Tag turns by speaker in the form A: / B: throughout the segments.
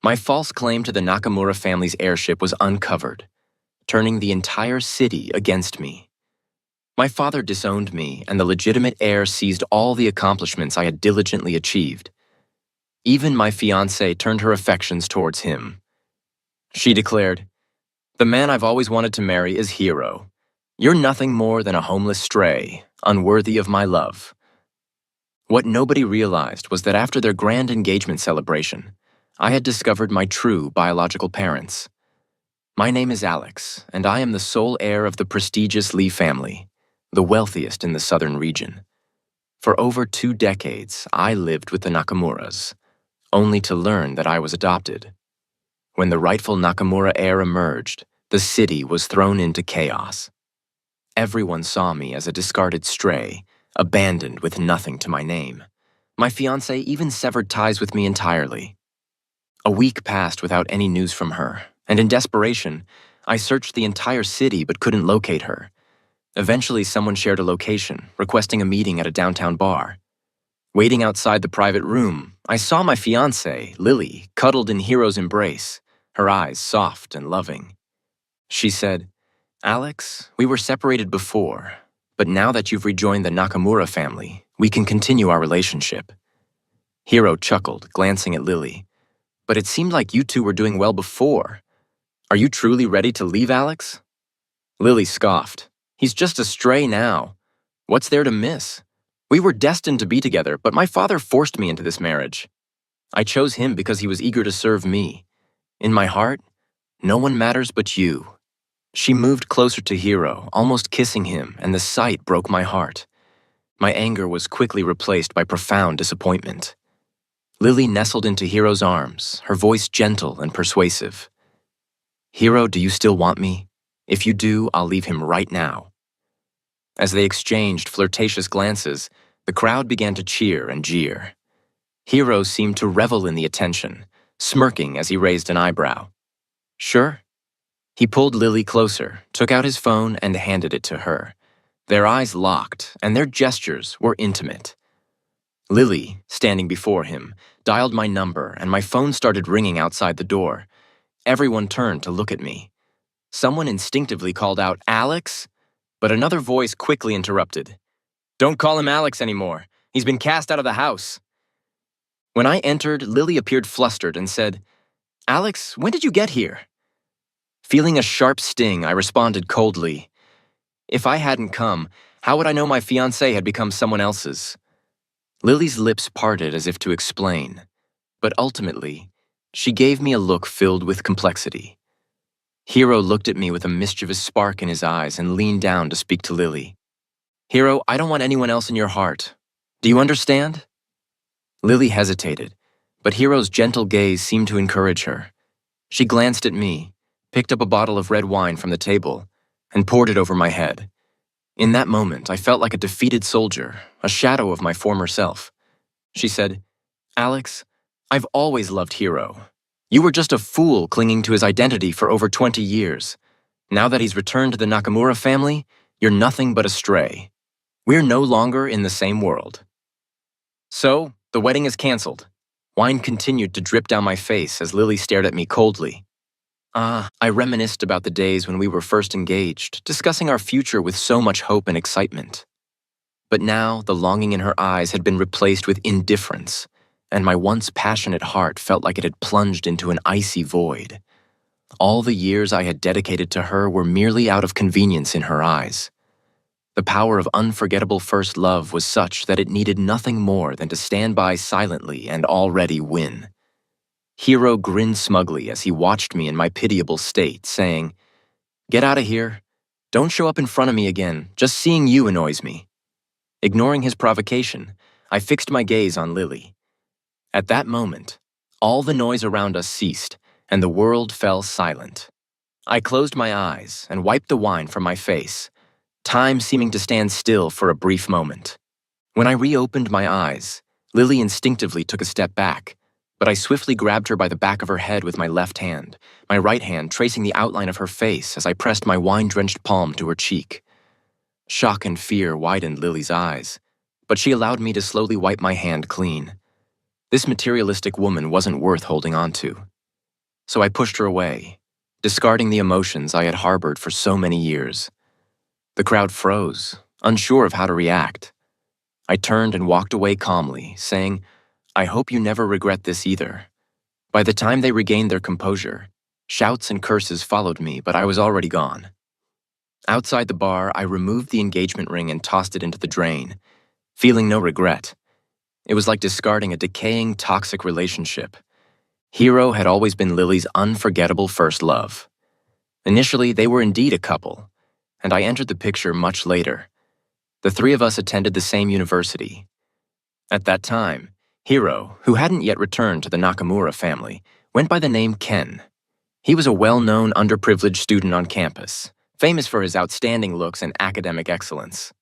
A: My false claim to the Nakamura family's heirship was uncovered, turning the entire city against me. My father disowned me, and the legitimate heir seized all the accomplishments I had diligently achieved. Even my fiancée turned her affections towards him. She declared, "The man I've always wanted to marry is Hiro. You're nothing more than a homeless stray, unworthy of my love." What nobody realized was that after their grand engagement celebration, I had discovered my true biological parents. My name is Alex, and I am the sole heir of the prestigious Lee family, the wealthiest in the southern region. For over 2 decades, I lived with the Nakamuras, only to learn that I was adopted. When the rightful Nakamura heir emerged, the city was thrown into chaos. Everyone saw me as a discarded stray, abandoned with nothing to my name. My fiancée even severed ties with me entirely. A week passed without any news from her, and in desperation, I searched the entire city but couldn't locate her. Eventually, someone shared a location, requesting a meeting at a downtown bar. Waiting outside the private room, I saw my fiancée, Lily, cuddled in Hiro's embrace, her eyes soft and loving. She said, "Alex, we were separated before, but now that you've rejoined the Nakamura family, we can continue our relationship." Hiro chuckled, glancing at Lily. "But it seemed like you two were doing well before. Are you truly ready to leave, Alex?" Lily scoffed. "He's just a stray now. What's there to miss? We were destined to be together, but my father forced me into this marriage. I chose him because he was eager to serve me. In my heart, no one matters but you." She moved closer to Hiro, almost kissing him, and the sight broke my heart. My anger was quickly replaced by profound disappointment. Lily nestled into Hiro's arms, her voice gentle and persuasive. "Hiro, do you still want me? If you do, I'll leave him right now." As they exchanged flirtatious glances, the crowd began to cheer and jeer. Hiro seemed to revel in the attention, smirking as he raised an eyebrow. "Sure." He pulled Lily closer, took out his phone, and handed it to her. Their eyes locked, and their gestures were intimate. Lily, standing before him, dialed my number, and my phone started ringing outside the door. Everyone turned to look at me. Someone instinctively called out, "Alex?" But another voice quickly interrupted. "Don't call him Alex anymore. He's been cast out of the house." When I entered, Lily appeared flustered and said, "Alex, when did you get here?" Feeling a sharp sting, I responded coldly, "If I hadn't come, how would I know my fiancée had become someone else's?" Lily's lips parted as if to explain, but ultimately, she gave me a look filled with complexity. Hiro looked at me with a mischievous spark in his eyes and leaned down to speak to Lily. "Hiro, I don't want anyone else in your heart. Do you understand?" Lily hesitated, but Hiro's gentle gaze seemed to encourage her. She glanced at me, picked up a bottle of red wine from the table, and poured it over my head. In that moment, I felt like a defeated soldier, a shadow of my former self. She said, "Alex, I've always loved Hiro. You were just a fool clinging to his identity for over 20 years. Now that he's returned to the Nakamura family, you're nothing but a stray. We're no longer in the same world." So, the wedding is canceled. Wine continued to drip down my face as Lily stared at me coldly. I reminisced about the days when we were first engaged, discussing our future with so much hope and excitement. But now, the longing in her eyes had been replaced with indifference, and my once passionate heart felt like it had plunged into an icy void. All the years I had dedicated to her were merely out of convenience in her eyes. The power of unforgettable first love was such that it needed nothing more than to stand by silently and already win. Hiro grinned smugly as he watched me in my pitiable state, saying, "Get out of here. Don't show up in front of me again. Just seeing you annoys me." Ignoring his provocation, I fixed my gaze on Lily. At that moment, all the noise around us ceased, and the world fell silent. I closed my eyes and wiped the wine from my face, time seeming to stand still for a brief moment. When I reopened my eyes, Lily instinctively took a step back, but I swiftly grabbed her by the back of her head with my left hand, my right hand tracing the outline of her face as I pressed my wine-drenched palm to her cheek. Shock and fear widened Lily's eyes, but she allowed me to slowly wipe my hand clean. This materialistic woman wasn't worth holding on to. so I pushed her away, discarding the emotions I had harbored for so many years. The crowd froze, unsure of how to react. I turned and walked away calmly, saying, "I hope you never regret this either." By the time they regained their composure, shouts and curses followed me, but I was already gone. Outside the bar, I removed the engagement ring and tossed it into the drain, feeling no regret. It was like discarding a decaying, toxic relationship. Hero had always been Lily's unforgettable first love. Initially, they were indeed a couple, and I entered the picture much later. The three of us attended the same university. At that time, Hero, who hadn't yet returned to the Nakamura family, went by the name Ken. He was a well-known underprivileged student on campus, famous for his outstanding looks and academic excellence.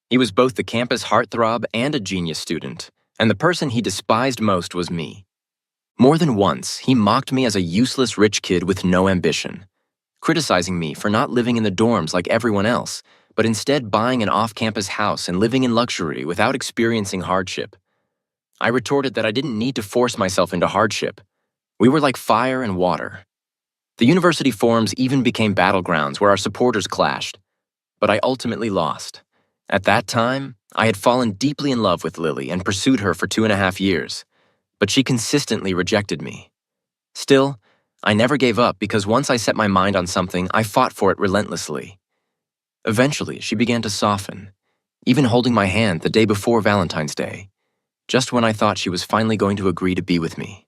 A: He was both the campus heartthrob and a genius student, and the person he despised most was me. More than once, he mocked me as a useless rich kid with no ambition, criticizing me for not living in the dorms like everyone else, but instead buying an off-campus house and living in luxury without experiencing hardship. I retorted that I didn't need to force myself into hardship. We were like fire and water. The university forums even became battlegrounds where our supporters clashed, but I ultimately lost. At that time, I had fallen deeply in love with Lily and pursued her for 2.5 years, but she consistently rejected me. Still, I never gave up because once I set my mind on something, I fought for it relentlessly. Eventually, she began to soften, even holding my hand the day before Valentine's Day, just when I thought she was finally going to agree to be with me.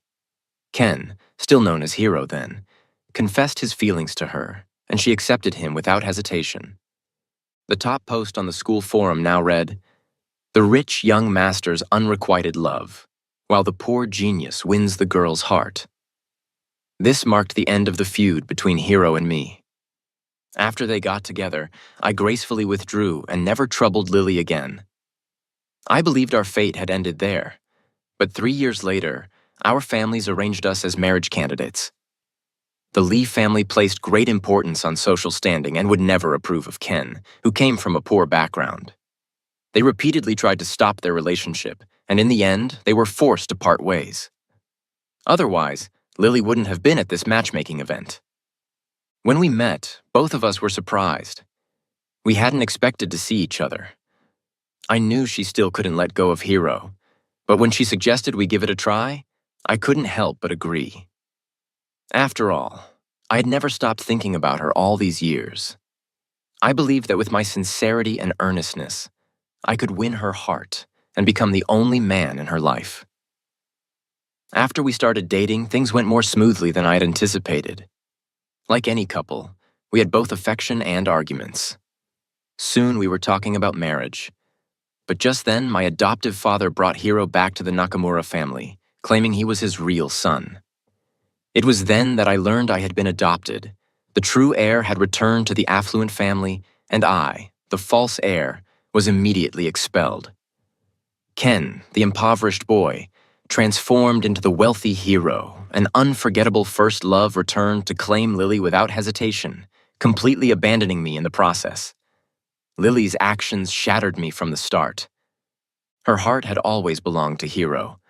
A: Ken, still known as Hero then, confessed his feelings to her, and she accepted him without hesitation. The top post on the school forum now read, "The rich young master's unrequited love, while the poor genius wins the girl's heart." This marked the end of the feud between Hero and me. After they got together, I gracefully withdrew and never troubled Lily again. I believed our fate had ended there, but 3 years later, our families arranged us as marriage candidates. The Lee family placed great importance on social standing and would never approve of Ken, who came from a poor background. They repeatedly tried to stop their relationship, and in the end, they were forced to part ways. Otherwise, Lily wouldn't have been at this matchmaking event. When we met, both of us were surprised. We hadn't expected to see each other. I knew she still couldn't let go of Hero, but when she suggested we give it a try, I couldn't help but agree. After all, I had never stopped thinking about her all these years. I believed that with my sincerity and earnestness, I could win her heart and become the only man in her life. After we started dating, things went more smoothly than I had anticipated. Like any couple, we had both affection and arguments. Soon we were talking about marriage. But just then, my adoptive father brought Hero back to the Nakamura family, claiming he was his real son. It was then that I learned I had been adopted. The true heir had returned to the affluent family, and I, the false heir, was immediately expelled. Ken, the impoverished boy, transformed into the wealthy Hero. An unforgettable first love returned to claim Lily without hesitation, completely abandoning me in the process. Lily's actions shattered me from the start. Her heart had always belonged to Hero.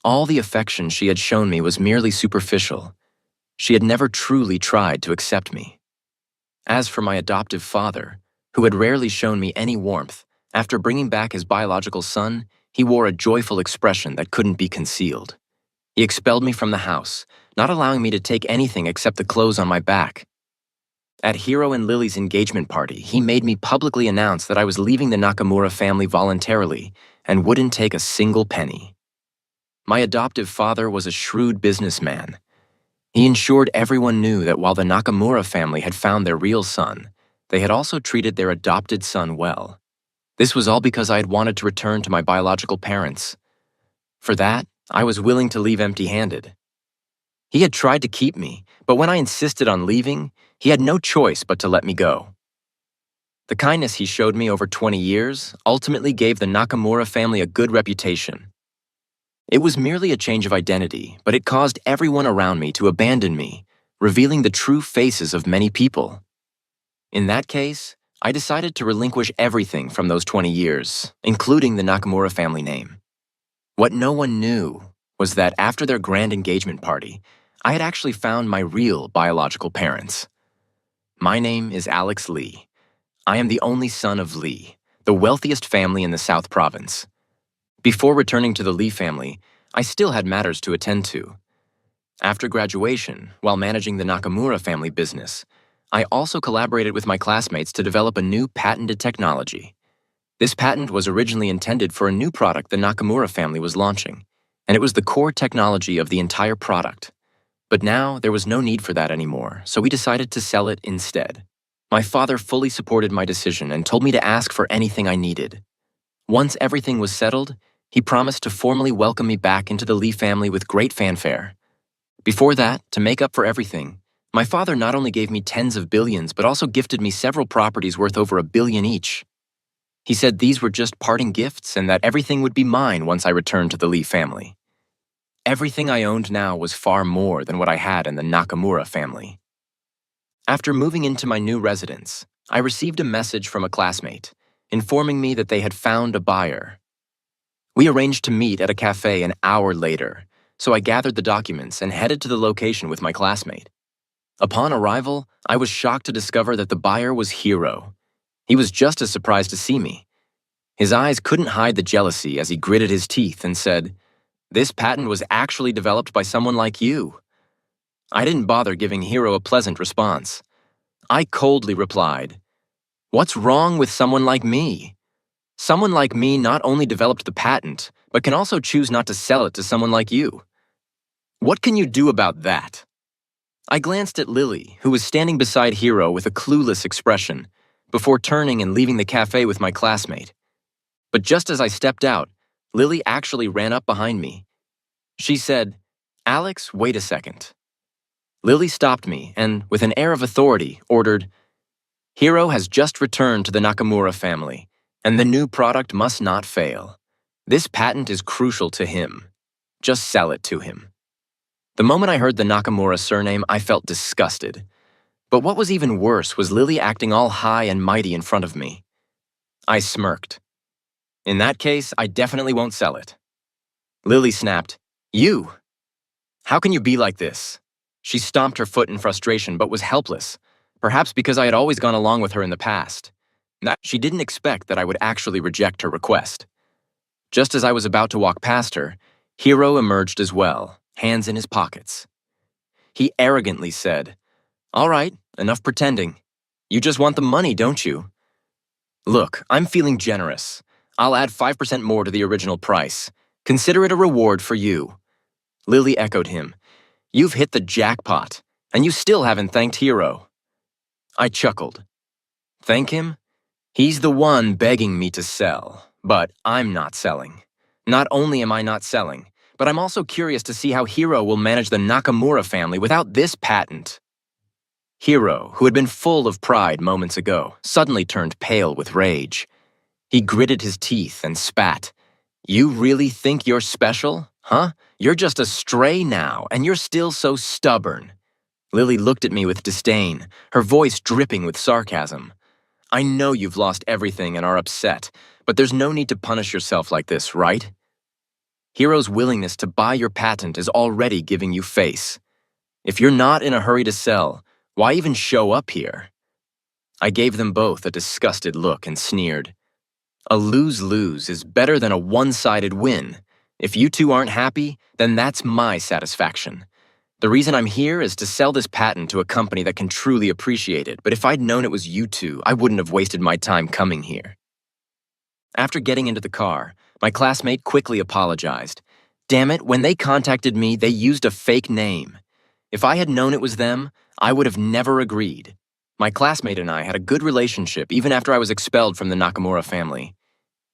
A: All the affection she had shown me was merely superficial. She had never truly tried to accept me. As for my adoptive father, who had rarely shown me any warmth, after bringing back his biological son, he wore a joyful expression that couldn't be concealed. He expelled me from the house, not allowing me to take anything except the clothes on my back. At Hero and Lily's engagement party, he made me publicly announce that I was leaving the Nakamura family voluntarily and wouldn't take a single penny. My adoptive father was a shrewd businessman. He ensured everyone knew that while the Nakamura family had found their real son, they had also treated their adopted son well. This was all because I had wanted to return to my biological parents. For that, I was willing to leave empty-handed. He had tried to keep me, but when I insisted on leaving, he had no choice but to let me go. The kindness he showed me over 20 years ultimately gave the Nakamura family a good reputation. It was merely a change of identity, but it caused everyone around me to abandon me, revealing the true faces of many people. In that case, I decided to relinquish everything from those 20 years, including the Nakamura family name. What no one knew was that after their grand engagement party, I had actually found my real biological parents. My name is Alex Lee. I am the only son of Lee, the wealthiest family in the South Province. Before returning to the Lee family, I still had matters to attend to. After graduation, while managing the Nakamura family business, I also collaborated with my classmates to develop a new patented technology. This patent was originally intended for a new product the Nakamura family was launching, and it was the core technology of the entire product. But now there was no need for that anymore, so we decided to sell it instead. My father fully supported my decision and told me to ask for anything I needed. Once everything was settled, he promised to formally welcome me back into the Lee family with great fanfare. Before that, to make up for everything, my father not only gave me tens of billions, but also gifted me several properties worth over $1 billion each. He said these were just parting gifts and that everything would be mine once I returned to the Lee family. Everything I owned now was far more than what I had in the Nakamura family. After moving into my new residence, I received a message from a classmate informing me that they had found a buyer. We arranged to meet at a cafe an hour later, so I gathered the documents and headed to the location with my classmate. Upon arrival, I was shocked to discover that the buyer was Hiro. He was just as surprised to see me. His eyes couldn't hide the jealousy as he gritted his teeth and said, "This patent was actually developed by someone like you." I didn't bother giving Hiro a pleasant response. I coldly replied, "What's wrong with someone like me? Someone like me not only developed the patent, but can also choose not to sell it to someone like you. What can you do about that?" I glanced at Lily, who was standing beside Hiro with a clueless expression, before turning and leaving the cafe with my classmate. But just as I stepped out, Lily actually ran up behind me. She said, "Alex, wait a second." Lily stopped me and, with an air of authority, ordered, "Hiro has just returned to the Nakamura family, and the new product must not fail. This patent is crucial to him. Just sell it to him." The moment I heard the Nakamura surname, I felt disgusted. But what was even worse was Lily acting all high and mighty in front of me. I smirked. "In that case, I definitely won't sell it." Lily snapped, "You! How can you be like this?" She stomped her foot in frustration but was helpless, perhaps because I had always gone along with her in the past. She didn't expect that I would actually reject her request. Just as I was about to walk past her, Hiro emerged as well, hands in his pockets. He arrogantly said, "All right, enough pretending. You just want the money, don't you? Look, I'm feeling generous. I'll add 5% more to the original price. Consider it a reward for you." Lily echoed him. "You've hit the jackpot, and you still haven't thanked Hiro." I chuckled. "Thank him? He's the one begging me to sell, but I'm not selling. Not only am I not selling, but I'm also curious to see how Hiro will manage the Nakamura family without this patent." Hiro, who had been full of pride moments ago, suddenly turned pale with rage. He gritted his teeth and spat. "You really think you're special, huh? You're just a stray now, and you're still so stubborn." Lily looked at me with disdain, her voice dripping with sarcasm. "I know you've lost everything and are upset, but there's no need to punish yourself like this, right? Hiro's willingness to buy your patent is already giving you face. If you're not in a hurry to sell, why even show up here?" I gave them both a disgusted look and sneered. "A lose-lose is better than a one-sided win. If you two aren't happy, then that's my satisfaction. The reason I'm here is to sell this patent to a company that can truly appreciate it, but if I'd known it was you two, I wouldn't have wasted my time coming here." After getting into the car, my classmate quickly apologized. Damn it, when they contacted me, they used a fake name. If I had known it was them, I would have never agreed. My classmate and I had a good relationship even after I was expelled from the Nakamura family.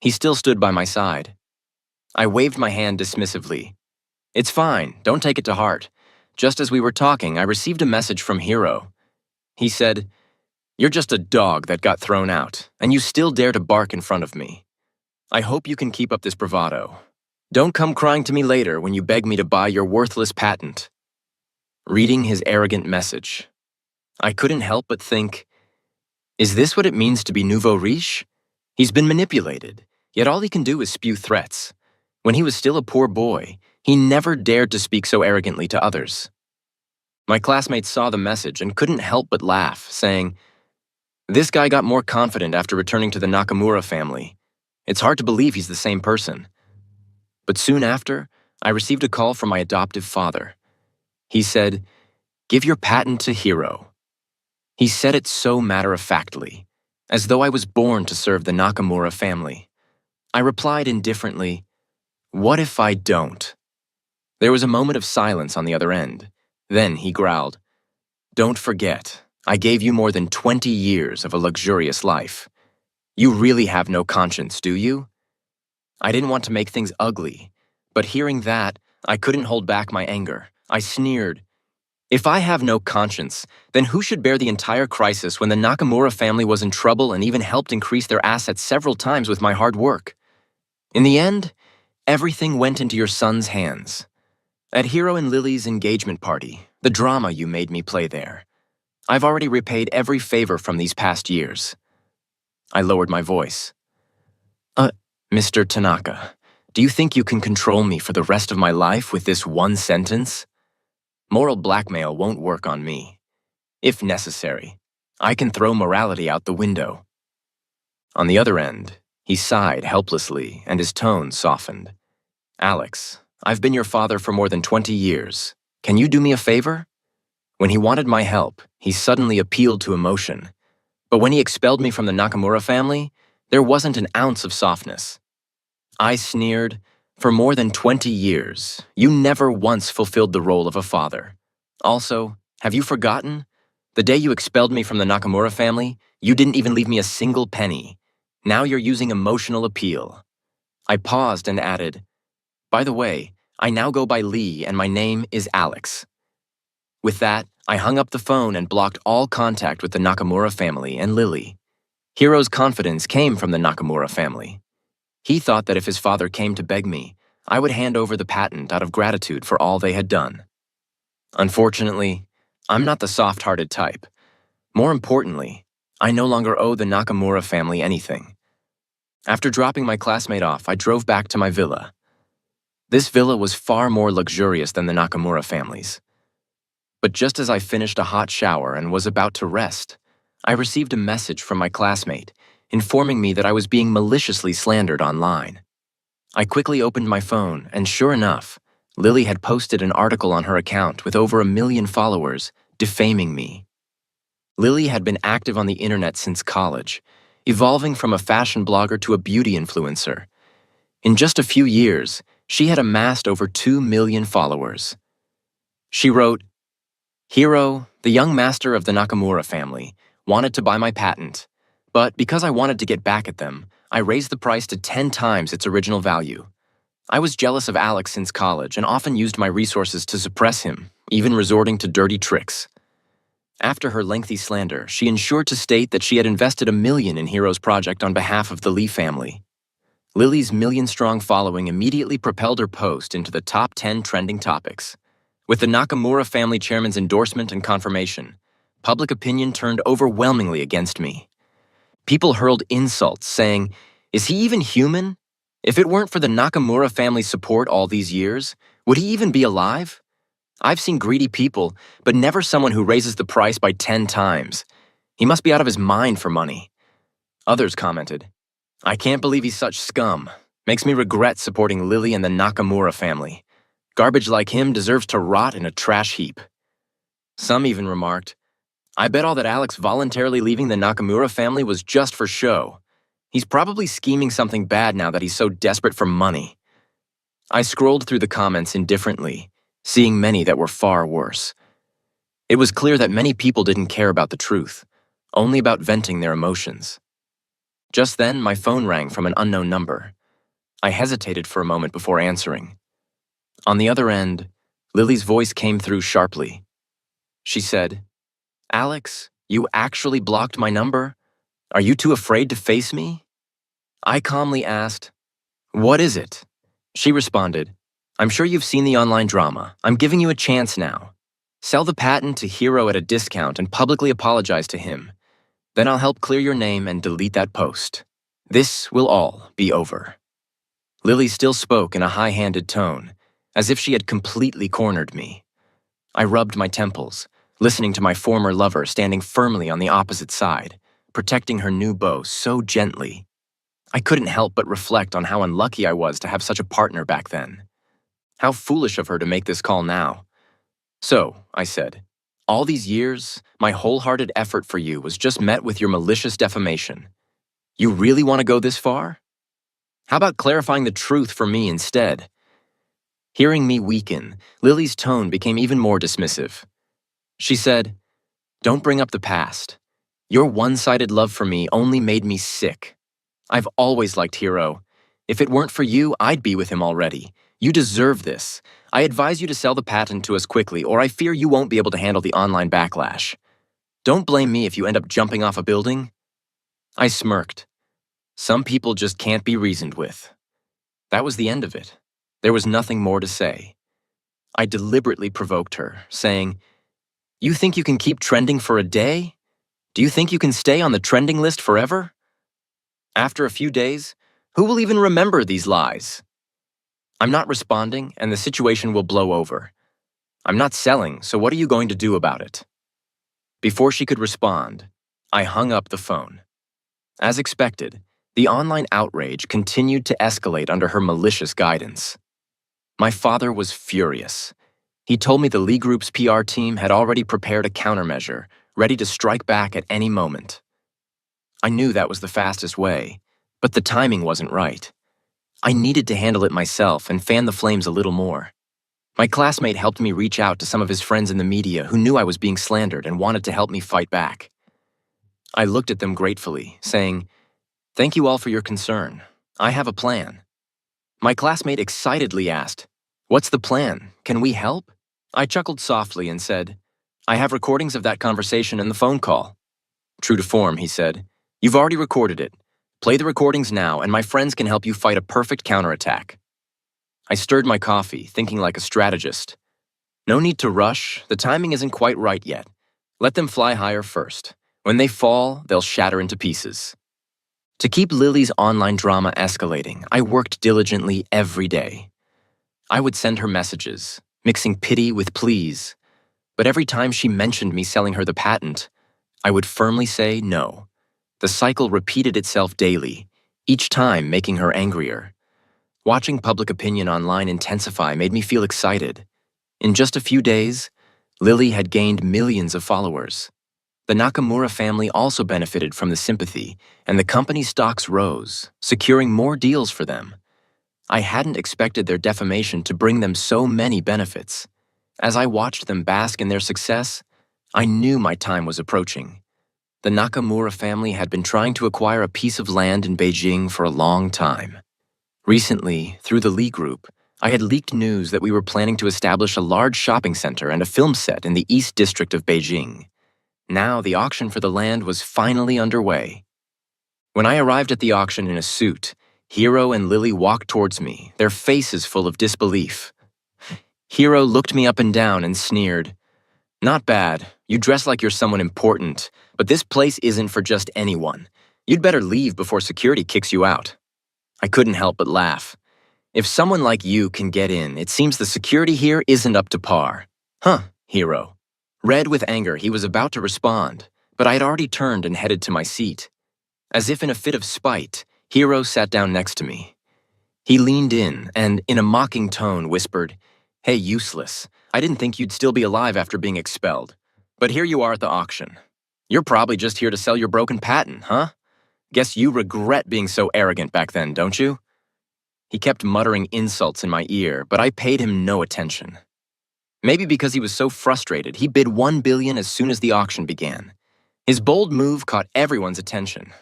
A: He still stood by my side. I waved my hand dismissively. "It's fine, don't take it to heart. Just as we were talking, I received a message from Hiro. He said, 'You're just a dog that got thrown out, and you still dare to bark in front of me. I hope you can keep up this bravado. Don't come crying to me later when you beg me to buy your worthless patent.'" Reading his arrogant message, I couldn't help but think, is this what it means to be nouveau riche? He's been manipulated, yet all he can do is spew threats. When he was still a poor boy, he never dared to speak so arrogantly to others. My classmates saw the message and couldn't help but laugh, saying, "This guy got more confident after returning to the Nakamura family. It's hard to believe he's the same person." But soon after, I received a call from my adoptive father. He said, "Give your patent to Hiro." He said it so matter-of-factly, as though I was born to serve the Nakamura family. I replied indifferently, "What if I don't?" There was a moment of silence on the other end. Then he growled, "Don't forget, I gave you more than 20 years of a luxurious life. You really have no conscience, do you?" I didn't want to make things ugly, but hearing that, I couldn't hold back my anger. I sneered, "If I have no conscience, then who should bear the entire crisis when the Nakamura family was in trouble and even helped increase their assets several times with my hard work? In the end, everything went into your son's hands. At Hiro and Lily's engagement party, the drama you made me play there. I've already repaid every favor from these past years." I lowered my voice. "Uh, Mr. Tanaka, do you think you can control me for the rest of my life with this one sentence? Moral blackmail won't work on me. If necessary, I can throw morality out the window." On the other end, he sighed helplessly and his tone softened. "Alex, I've been your father for more than 20 years. Can you do me a favor?" When he wanted my help, he suddenly appealed to emotion. But when he expelled me from the Nakamura family, there wasn't an ounce of softness. I sneered, "For more than 20 years, you never once fulfilled the role of a father. Also, have you forgotten? The day you expelled me from the Nakamura family, you didn't even leave me a single penny. Now you're using emotional appeal." I paused and added, "By the way, I now go by Lee and my name is Alex." With that, I hung up the phone and blocked all contact with the Nakamura family and Lily. Hiro's confidence came from the Nakamura family. He thought that if his father came to beg me, I would hand over the patent out of gratitude for all they had done. Unfortunately, I'm not the soft-hearted type. More importantly, I no longer owe the Nakamura family anything. After dropping my classmate off, I drove back to my villa. This villa was far more luxurious than the Nakamura family's. But just as I finished a hot shower and was about to rest, I received a message from my classmate informing me that I was being maliciously slandered online. I quickly opened my phone, and sure enough, Lily had posted an article on her account with over 1 million followers, defaming me. Lily had been active on the internet since college, evolving from a fashion blogger to a beauty influencer. In just a few years, she had amassed over 2 million followers. She wrote, "Hiro, the young master of the Nakamura family, wanted to buy my patent, but because I wanted to get back at them, I raised the price to 10 times its original value. I was jealous of Alex since college and often used my resources to suppress him, even resorting to dirty tricks." After her lengthy slander, she ensured to state that she had invested $1 million in Hiro's project on behalf of the Lee family. Lily's million-strong following immediately propelled her post into the top 10 trending topics. With the Nakamura family chairman's endorsement and confirmation, public opinion turned overwhelmingly against me. People hurled insults, saying, "Is he even human? If it weren't for the Nakamura family's support all these years, would he even be alive? I've seen greedy people, but never someone who raises the price by 10 times. He must be out of his mind for money." Others commented, "I can't believe he's such scum. Makes me regret supporting Lily and the Nakamura family. Garbage like him deserves to rot in a trash heap." Some even remarked, "I bet all that Alex voluntarily leaving the Nakamura family was just for show. He's probably scheming something bad now that he's so desperate for money." I scrolled through the comments indifferently, seeing many that were far worse. It was clear that many people didn't care about the truth, only about venting their emotions. Just then, my phone rang from an unknown number. I hesitated for a moment before answering. On the other end, Lily's voice came through sharply. She said, "Alex, you actually blocked my number? Are you too afraid to face me?" I calmly asked, "What is it?" She responded, "I'm sure you've seen the online drama. I'm giving you a chance now. Sell the patent to Hiro at a discount and publicly apologize to him. Then I'll help clear your name and delete that post. This will all be over." Lily still spoke in a high-handed tone, as if she had completely cornered me. I rubbed my temples, listening to my former lover standing firmly on the opposite side, protecting her new beau so gently. I couldn't help but reflect on how unlucky I was to have such a partner back then. How foolish of her to make this call now. So, I said, all these years, my wholehearted effort for you was just met with your malicious defamation. You really want to go this far? How about clarifying the truth for me instead? Hearing me weaken, Lily's tone became even more dismissive. She said, "Don't bring up the past. Your one-sided love for me only made me sick. I've always liked Hero. If it weren't for you, I'd be with him already. You deserve this. I advise you to sell the patent to us quickly, or I fear you won't be able to handle the online backlash. Don't blame me if you end up jumping off a building." I smirked. Some people just can't be reasoned with. That was the end of it. There was nothing more to say. I deliberately provoked her, saying, "You think you can keep trending for a day? Do you think you can stay on the trending list forever? After a few days, who will even remember these lies? I'm not responding, and the situation will blow over. I'm not selling, so what are you going to do about it?" Before she could respond, I hung up the phone. As expected, the online outrage continued to escalate under her malicious guidance. My father was furious. He told me the Lee Group's PR team had already prepared a countermeasure, ready to strike back at any moment. I knew that was the fastest way, but the timing wasn't right. I needed to handle it myself and fan the flames a little more. My classmate helped me reach out to some of his friends in the media who knew I was being slandered and wanted to help me fight back. I looked at them gratefully, saying, "Thank you all for your concern. I have a plan." My classmate excitedly asked, "What's the plan? Can we help?" I chuckled softly and said, "I have recordings of that conversation and the phone call." True to form, he said, "You've already recorded it. Play the recordings now, and my friends can help you fight a perfect counterattack." I stirred my coffee, thinking like a strategist. No need to rush, the timing isn't quite right yet. Let them fly higher first. When they fall, they'll shatter into pieces. To keep Lily's online drama escalating, I worked diligently every day. I would send her messages, mixing pity with pleas. But every time she mentioned me selling her the patent, I would firmly say no. The cycle repeated itself daily, each time making her angrier. Watching public opinion online intensify made me feel excited. In just a few days, Lily had gained millions of followers. The Nakamura family also benefited from the sympathy, and the company's stocks rose, securing more deals for them. I hadn't expected their defamation to bring them so many benefits. As I watched them bask in their success, I knew my time was approaching. The Nakamura family had been trying to acquire a piece of land in Beijing for a long time. Recently, through the Lee Group, I had leaked news that we were planning to establish a large shopping center and a film set in the East District of Beijing. Now the auction for the land was finally underway. When I arrived at the auction in a suit, Hero and Lily walked towards me, their faces full of disbelief. Hero looked me up and down and sneered, "Not bad. You dress like you're someone important, but this place isn't for just anyone. You'd better leave before security kicks you out." I couldn't help but laugh. If someone like you can get in, it seems the security here isn't up to par. Huh, Hero. Red with anger, he was about to respond, but I had already turned and headed to my seat. As if in a fit of spite, Hero sat down next to me. He leaned in and, in a mocking tone, whispered, "Hey, useless. I didn't think you'd still be alive after being expelled. But here you are at the auction. You're probably just here to sell your broken patent, huh? Guess you regret being so arrogant back then, don't you?" He kept muttering insults in my ear, but I paid him no attention. Maybe because he was so frustrated, he bid $1 billion as soon as the auction began. His bold move caught everyone's attention.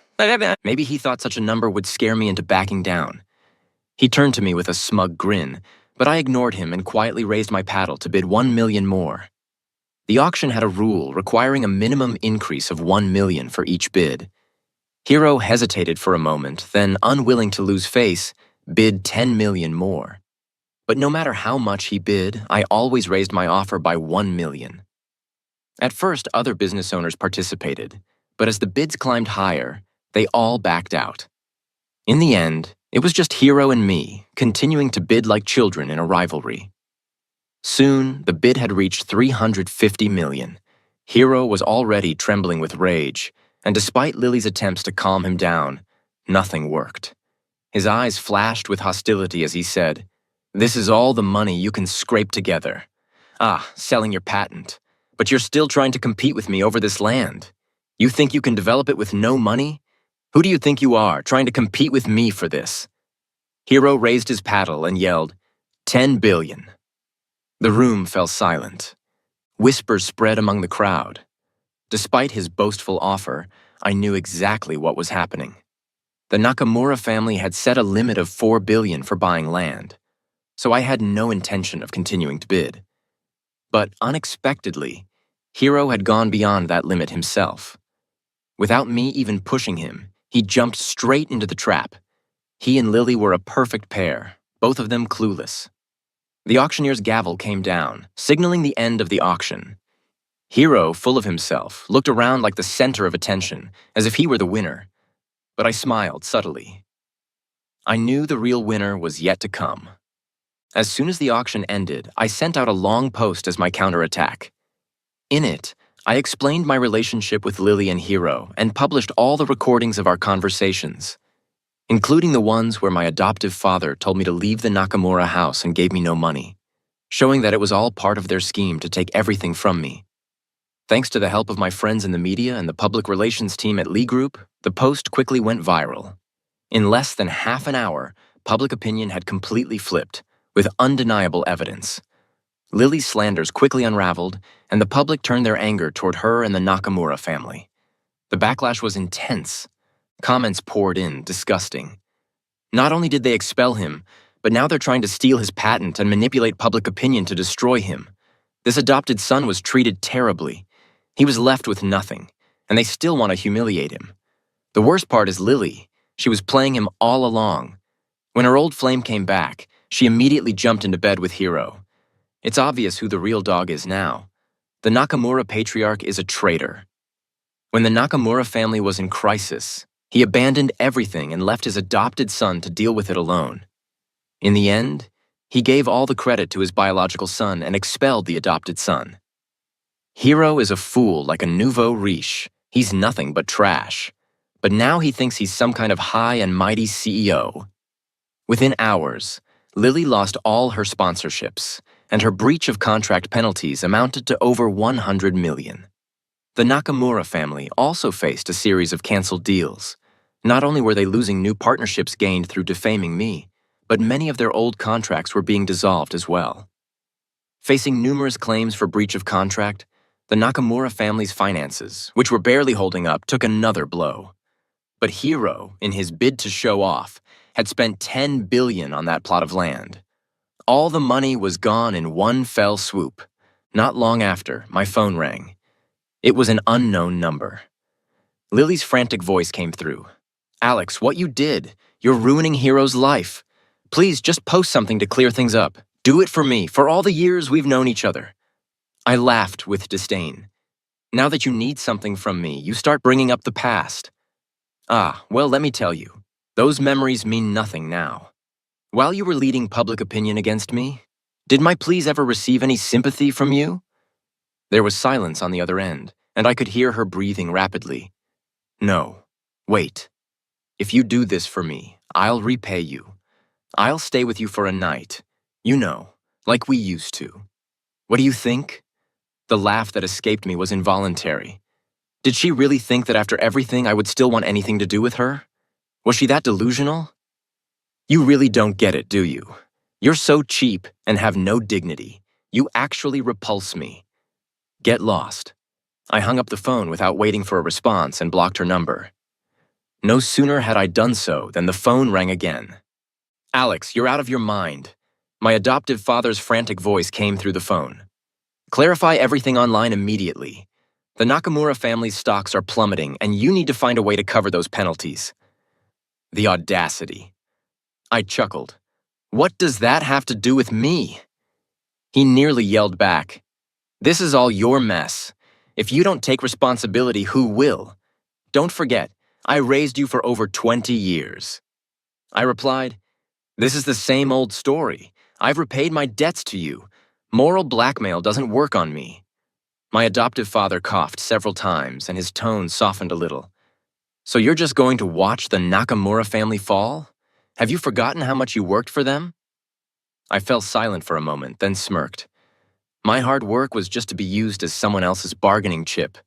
A: Maybe he thought such a number would scare me into backing down. He turned to me with a smug grin, but I ignored him and quietly raised my paddle to bid $1 million more. The auction had a rule requiring a minimum increase of $1 million for each bid. Hero hesitated for a moment, then, unwilling to lose face, bid $10 million more. But no matter how much he bid, I always raised my offer by $1 million. At first, other business owners participated, but as the bids climbed higher, they all backed out. In the end, it was just Hero and me, continuing to bid like children in a rivalry. Soon, the bid had reached 350 million. Hero was already trembling with rage, and despite Lily's attempts to calm him down, nothing worked. His eyes flashed with hostility as he said, "This is all the money you can scrape together. Ah, selling your patent. But you're still trying to compete with me over this land. You think you can develop it with no money? Who do you think you are, trying to compete with me for this?" Hero raised his paddle and yelled, 10 billion. The room fell silent. Whispers spread among the crowd. Despite his boastful offer, I knew exactly what was happening. The Nakamura family had set a limit of 4 billion for buying land, so I had no intention of continuing to bid. But unexpectedly, Hero had gone beyond that limit himself. Without me even pushing him, he jumped straight into the trap. He and Lily were a perfect pair, both of them clueless. The auctioneer's gavel came down, signaling the end of the auction. Hero, full of himself, looked around like the center of attention, as if he were the winner. But I smiled subtly. I knew the real winner was yet to come. As soon as the auction ended, I sent out a long post as my counterattack. In it, I explained my relationship with Lily and Hero and published all the recordings of our conversations, including the ones where my adoptive father told me to leave the Nakamura house and gave me no money, showing that it was all part of their scheme to take everything from me. Thanks to the help of my friends in the media and the public relations team at Lee Group, the post quickly went viral. In less than half an hour, public opinion had completely flipped, with undeniable evidence. Lily's slanders quickly unraveled, and the public turned their anger toward her and the Nakamura family. The backlash was intense. Comments poured in, disgusting. Not only did they expel him, but now they're trying to steal his patent and manipulate public opinion to destroy him. This adopted son was treated terribly. He was left with nothing, and they still want to humiliate him. The worst part is Lily. She was playing him all along. When her old flame came back, she immediately jumped into bed with Hero. It's obvious who the real dog is now. The Nakamura patriarch is a traitor. When the Nakamura family was in crisis, he abandoned everything and left his adopted son to deal with it alone. In the end, he gave all the credit to his biological son and expelled the adopted son. Hero is a fool like a nouveau riche. He's nothing but trash. But now he thinks he's some kind of high and mighty CEO. Within hours, Lily lost all her sponsorships, and her breach of contract penalties amounted to over 100 million. The Nakamura family also faced a series of canceled deals. Not only were they losing new partnerships gained through defaming me, but many of their old contracts were being dissolved as well. Facing numerous claims for breach of contract, the Nakamura family's finances, which were barely holding up, took another blow. But Hero, in his bid to show off, had spent 10 billion on that plot of land. All the money was gone in one fell swoop. Not long after, my phone rang. It was an unknown number. Lily's frantic voice came through. "Alex, what you did, you're ruining Hero's life. Please just post something to clear things up. Do it for me, for all the years we've known each other." I laughed with disdain. "Now that you need something from me, you start bringing up the past." "Ah, well, let me tell you. Those memories mean nothing now. While you were leading public opinion against me, did my pleas ever receive any sympathy from you?" There was silence on the other end, and I could hear her breathing rapidly. "No. Wait. If you do this for me, I'll repay you. I'll stay with you for a night. You know, like we used to. What do you think?" The laugh that escaped me was involuntary. Did she really think that after everything I would still want anything to do with her? Was she that delusional? You really don't get it, do you? You're so cheap and have no dignity. You actually repulse me. Get lost. I hung up the phone without waiting for a response and blocked her number. No sooner had I done so than the phone rang again. "Alex, you're out of your mind." My adoptive father's frantic voice came through the phone. "Clarify everything online immediately. The Nakamura family's stocks are plummeting, and you need to find a way to cover those penalties." The audacity. I chuckled. "What does that have to do with me?" He nearly yelled back, "This is all your mess. If you don't take responsibility, who will? Don't forget, I raised you for over 20 years. I replied, "This is the same old story. I've repaid my debts to you. Moral blackmail doesn't work on me. My adoptive father coughed several times and his tone softened a little. So you're just going to watch the Nakamura family fall? Have you forgotten how much you worked for them? I fell silent for a moment, then smirked. My hard work was just to be used as someone else's bargaining chip.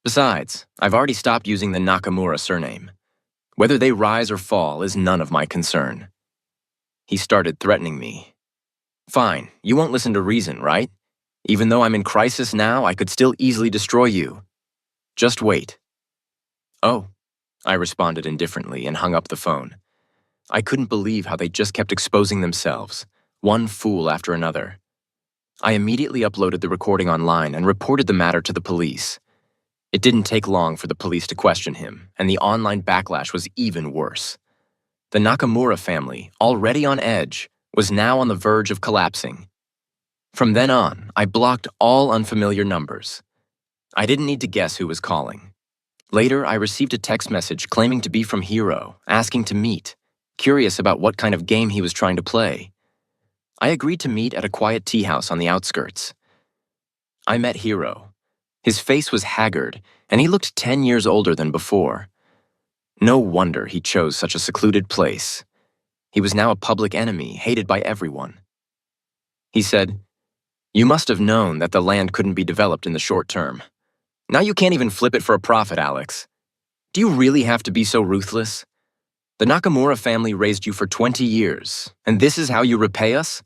A: Besides, I've already stopped using the Nakamura surname. Whether they rise or fall is none of my concern. He started threatening me. Fine, you won't listen to reason, right? Even though I'm in crisis now, I could still easily destroy you. Just wait. Oh, I responded indifferently and hung up the phone. I couldn't believe how they just kept exposing themselves, one fool after another. I immediately uploaded the recording online and reported the matter to the police. It didn't take long for the police to question him, and the online backlash was even worse. The Nakamura family, already on edge, was now on the verge of collapsing. From then on, I blocked all unfamiliar numbers. I didn't need to guess who was calling. Later, I received a text message claiming to be from Hiro, asking to meet, curious about what kind of game he was trying to play. I agreed to meet at a quiet tea house on the outskirts. I met Hiro. His face was haggard, and he looked 10 years older than before. No wonder he chose such a secluded place. He was now a public enemy, hated by everyone. He said, "You must have known that the land couldn't be developed in the short term. Now you can't even flip it for a profit, Alex. Do you really have to be so ruthless? The Nakamura family raised you for 20 years, and this is how you repay us?"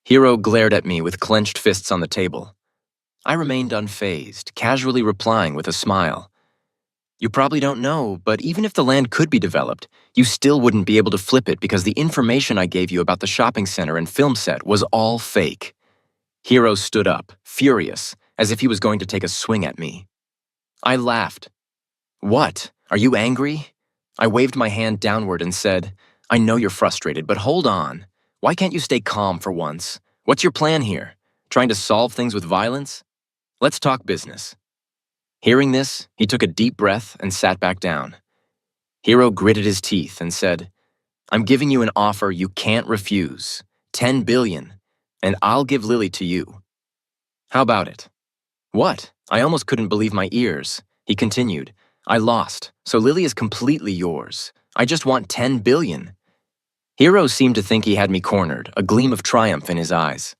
A: Hiro glared at me with clenched fists on the table. I remained unfazed, casually replying with a smile. "You probably don't know, but even if the land could be developed, you still wouldn't be able to flip it because the information I gave you about the shopping center and film set was all fake." Hiro stood up, furious, as if he was going to take a swing at me. I laughed. "What? Are you angry?" I waved my hand downward and said, "I know you're frustrated, but hold on. Why can't you stay calm for once? What's your plan here? Trying to solve things with violence? Let's talk business." Hearing this, he took a deep breath and sat back down. Hiro gritted his teeth and said, "I'm giving you an offer you can't refuse. 10 billion, and I'll give Lily to you. How about it?" "What?" I almost couldn't believe my ears. He continued, "I lost, so Lily is completely yours. I just want 10 billion. Hiro seemed to think he had me cornered, a gleam of triumph in his eyes.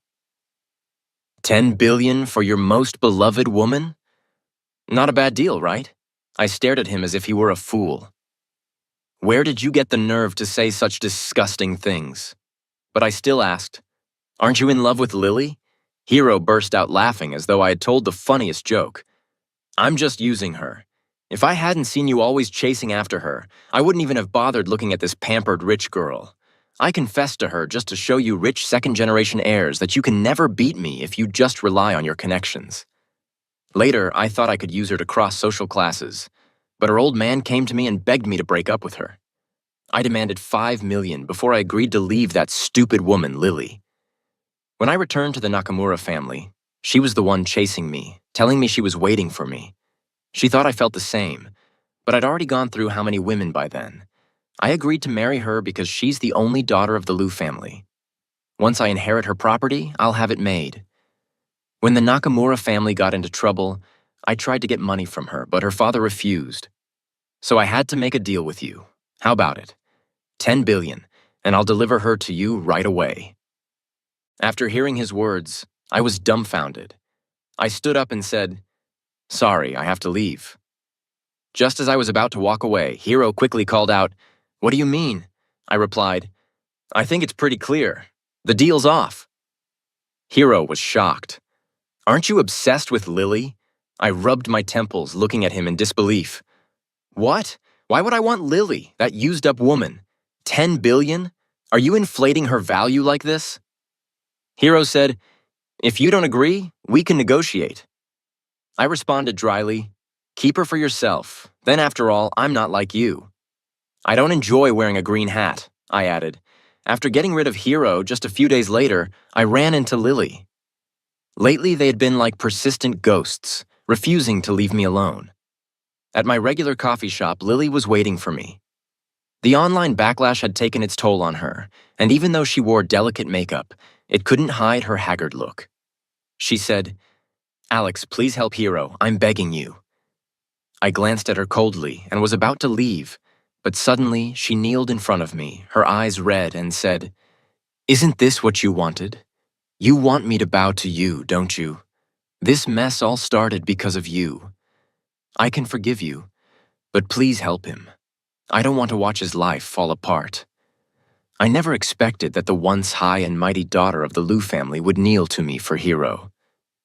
A: 10 billion for your most beloved woman? Not a bad deal, right? I stared at him as if he were a fool. Where did you get the nerve to say such disgusting things? But I still asked, "Aren't you in love with Lily?" Hiro burst out laughing as though I had told the funniest joke. "I'm just using her. If I hadn't seen you always chasing after her, I wouldn't even have bothered looking at this pampered rich girl. I confessed to her just to show you rich second-generation heirs that you can never beat me if you just rely on your connections." Later, I thought I could use her to cross social classes, but her old man came to me and begged me to break up with her. I demanded 5 million before I agreed to leave that stupid woman, Lily. When I returned to the Nakamura family, she was the one chasing me, telling me she was waiting for me. She thought I felt the same, but I'd already gone through how many women by then. I agreed to marry her because she's the only daughter of the Liu family. Once I inherit her property, I'll have it made. When the Nakamura family got into trouble, I tried to get money from her, but her father refused. So I had to make a deal with you. How about it? 10 billion, and I'll deliver her to you right away. After hearing his words, I was dumbfounded. I stood up and said, "Sorry, I have to leave." Just as I was about to walk away, Hiro quickly called out, "What do you mean?" I replied, "I think it's pretty clear. The deal's off." Hiro was shocked. "Aren't you obsessed with Lily?" I rubbed my temples, looking at him in disbelief. "What? Why would I want Lily, that used-up woman? 10 billion? Are you inflating her value like this?" Hiro said, "If you don't agree, we can negotiate." I responded dryly, "Keep her for yourself. Then after all, I'm not like you." "I don't enjoy wearing a green hat," I added. After getting rid of Hiro just a few days later, I ran into Lily. Lately, they had been like persistent ghosts, refusing to leave me alone. At my regular coffee shop, Lily was waiting for me. The online backlash had taken its toll on her, and even though she wore delicate makeup, it couldn't hide her haggard look. She said, "Alex, please help Hero. I'm begging you." I glanced at her coldly and was about to leave, but suddenly she kneeled in front of me, her eyes red, and said, "Isn't this what you wanted? You want me to bow to you, don't you? This mess all started because of you. I can forgive you, but please help him. I don't want to watch his life fall apart." I never expected that the once high and mighty daughter of the Liu family would kneel to me for Hero.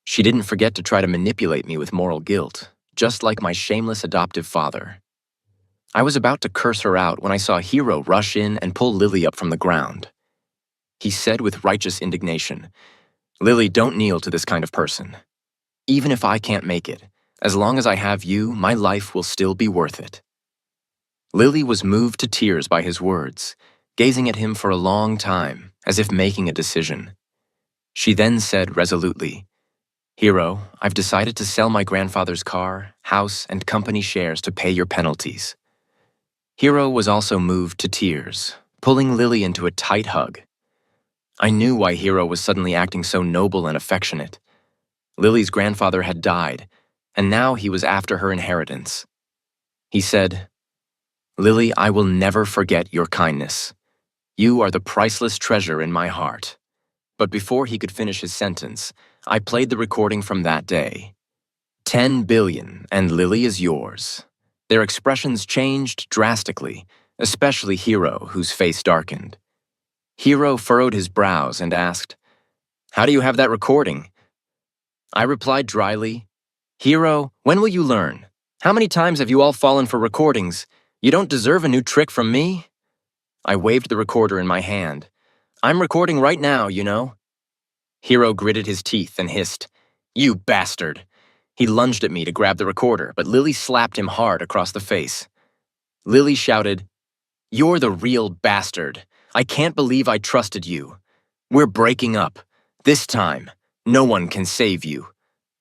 A: She didn't forget to try to manipulate me with moral guilt, just like my shameless adoptive father. I was about to curse her out when I saw Hero rush in and pull Lily up from the ground. He said with righteous indignation, "Lily, don't kneel to this kind of person. Even if I can't make it, as long as I have you, my life will still be worth it." Lily was moved to tears by his words, gazing at him for a long time, as if making a decision. She then said resolutely, "Hero, I've decided to sell my grandfather's car, house, and company shares to pay your penalties." Hero was also moved to tears, pulling Lily into a tight hug. I knew why Hero was suddenly acting so noble and affectionate. Lily's grandfather had died, and now he was after her inheritance. He said, "Lily, I will never forget your kindness. You are the priceless treasure in my heart." But before he could finish his sentence, I played the recording from that day. 10 billion, and Lily is yours. Their expressions changed drastically, especially Hero, whose face darkened. Hero furrowed his brows and asked, "How do you have that recording?" I replied dryly, "Hero, when will you learn? How many times have you all fallen for recordings? You don't deserve a new trick from me." I waved the recorder in my hand. "I'm recording right now, you know." Hero gritted his teeth and hissed, "You bastard." He lunged at me to grab the recorder, but Lily slapped him hard across the face. Lily shouted, "You're the real bastard. I can't believe I trusted you. We're breaking up. This time, no one can save you."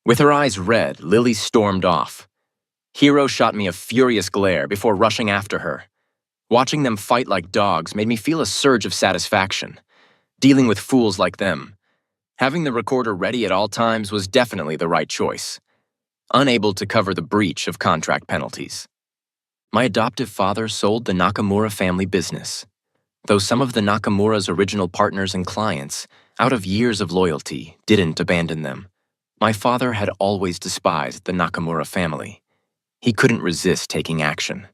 A: With her eyes red, Lily stormed off. Hero shot me a furious glare before rushing after her. Watching them fight like dogs made me feel a surge of satisfaction. Dealing with fools like them. Having the recorder ready at all times was definitely the right choice. Unable to cover the breach of contract penalties. My adoptive father sold the Nakamura family business. Though some of the Nakamura's original partners and clients, out of years of loyalty, didn't abandon them, my father had always despised the Nakamura family. He couldn't resist taking action.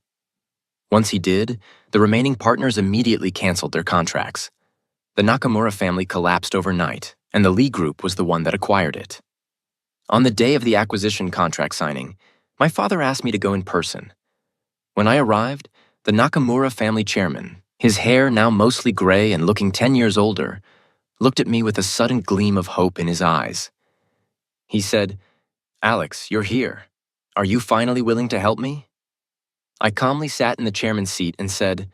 A: Once he did, the remaining partners immediately canceled their contracts. The Nakamura family collapsed overnight, and the Lee Group was the one that acquired it. On the day of the acquisition contract signing, my father asked me to go in person. When I arrived, the Nakamura family chairman, his hair now mostly gray and looking 10 years older, looked at me with a sudden gleam of hope in his eyes. He said, "Alex, you're here. Are you finally willing to help me?" I calmly sat in the chairman's seat and said,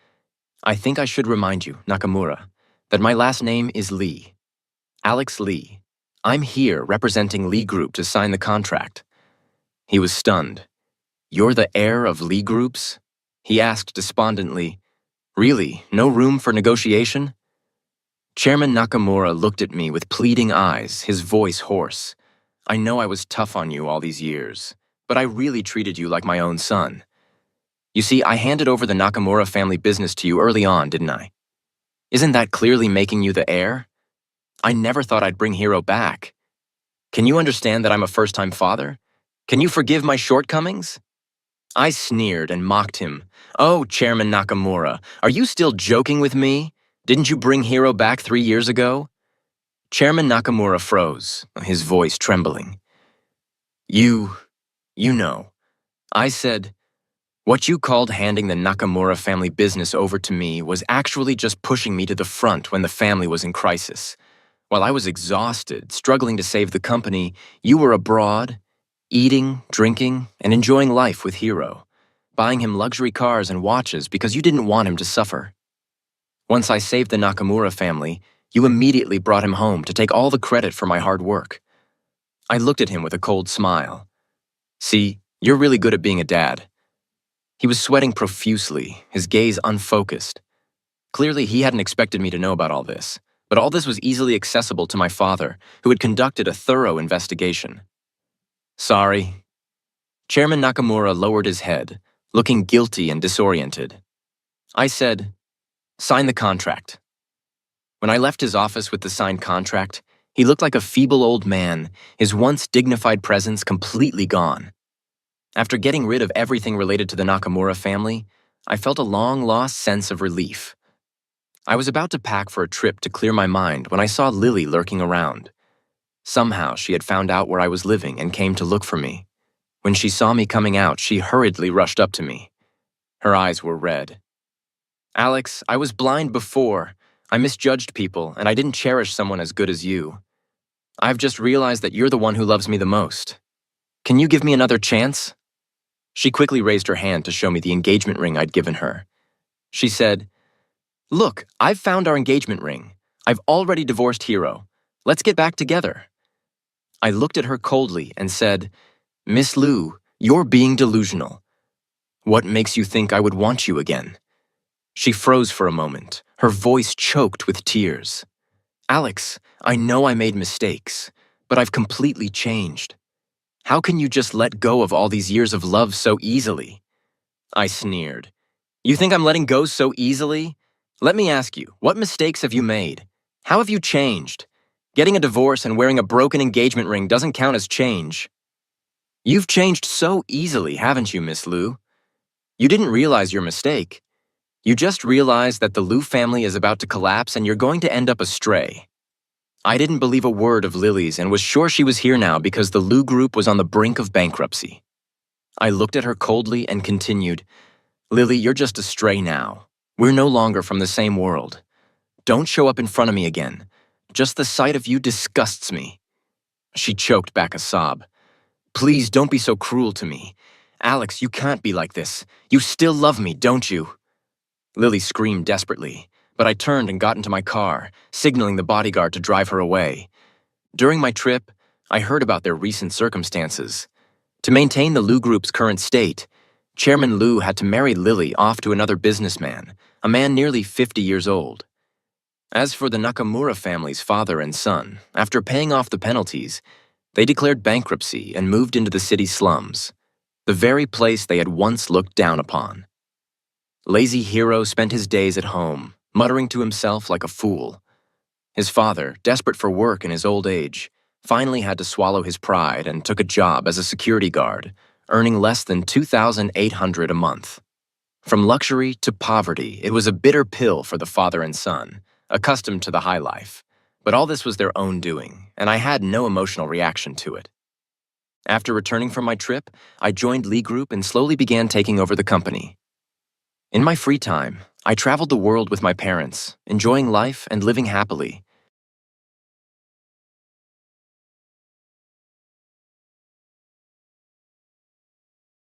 A: "I think I should remind you, Nakamura, that my last name is Lee. Alex Lee. I'm here representing Lee Group to sign the contract." He was stunned. "You're the heir of Lee Groups?" He asked despondently. "Really, no room for negotiation?" Chairman Nakamura looked at me with pleading eyes, his voice hoarse. "I know I was tough on you all these years, but I really treated you like my own son. You see, I handed over the Nakamura family business to you early on, didn't I? Isn't that clearly making you the heir? I never thought I'd bring Hero back. Can you understand that I'm a first-time father? Can you forgive my shortcomings?" I sneered and mocked him. "Oh, Chairman Nakamura, are you still joking with me? Didn't you bring Hero back 3 years ago?" Chairman Nakamura froze, his voice trembling. You know." I said, "What you called handing the Nakamura family business over to me was actually just pushing me to the front when the family was in crisis. While I was exhausted, struggling to save the company, you were abroad, eating, drinking, and enjoying life with Hero, buying him luxury cars and watches because you didn't want him to suffer. Once I saved the Nakamura family, you immediately brought him home to take all the credit for my hard work." I looked at him with a cold smile. "See, you're really good at being a dad." He was sweating profusely, his gaze unfocused. Clearly, he hadn't expected me to know about all this, But all this was easily accessible to my father, who had conducted a thorough investigation. Sorry. Chairman Nakamura lowered his head, looking guilty and disoriented. I said, "Sign the contract." When I left his office with the signed contract, he looked like a feeble old man, his once dignified presence completely gone. After getting rid of everything related to the Nakamura family, I felt a long-lost sense of relief. I was about to pack for a trip to clear my mind when I saw Lily lurking around. Somehow she had found out where I was living and came to look for me. When she saw me coming out, she hurriedly rushed up to me. Her eyes were red. "Alex, I was blind before. I misjudged people, and I didn't cherish someone as good as you. I've just realized that you're the one who loves me the most. Can you give me another chance?" She quickly raised her hand to show me the engagement ring I'd given her. She said, "Look, I've found our engagement ring. I've already divorced Hiro. Let's get back together." I looked at her coldly and said, "Miss Liu, you're being delusional. What makes you think I would want you again?" She froze for a moment, her voice choked with tears. "Alex, I know I made mistakes, but I've completely changed. How can you just let go of all these years of love so easily?" I sneered. "You think I'm letting go so easily? Let me ask you, what mistakes have you made? How have you changed? Getting a divorce and wearing a broken engagement ring doesn't count as change. You've changed so easily, haven't you, Miss Liu? You didn't realize your mistake. You just realized that the Liu family is about to collapse and you're going to end up astray." I didn't believe a word of Lily's and was sure she was here now because the Liu group was on the brink of bankruptcy. I looked at her coldly and continued, "Lily, you're just astray now. We're no longer from the same world. Don't show up in front of me again. Just the sight of you disgusts me." She choked back a sob. "Please don't be so cruel to me. Alex, you can't be like this. You still love me, don't you?" Lily screamed desperately, but I turned and got into my car, signaling the bodyguard to drive her away. During my trip, I heard about their recent circumstances. To maintain the Liu Group's current state, Chairman Liu had to marry Lily off to another businessman, a man nearly 50 years old. As for the Nakamura family's father and son, after paying off the penalties, they declared bankruptcy and moved into the city's slums, the very place they had once looked down upon. Lazy Hiro spent his days at home, muttering to himself like a fool. His father, desperate for work in his old age, finally had to swallow his pride and took a job as a security guard, earning less than $2,800 a month. From luxury to poverty, it was a bitter pill for the father and son, accustomed to the high life. But all this was their own doing, and I had no emotional reaction to it. After returning from my trip, I joined Lee Group and slowly began taking over the company. In my free time, I traveled the world with my parents, enjoying life and living happily.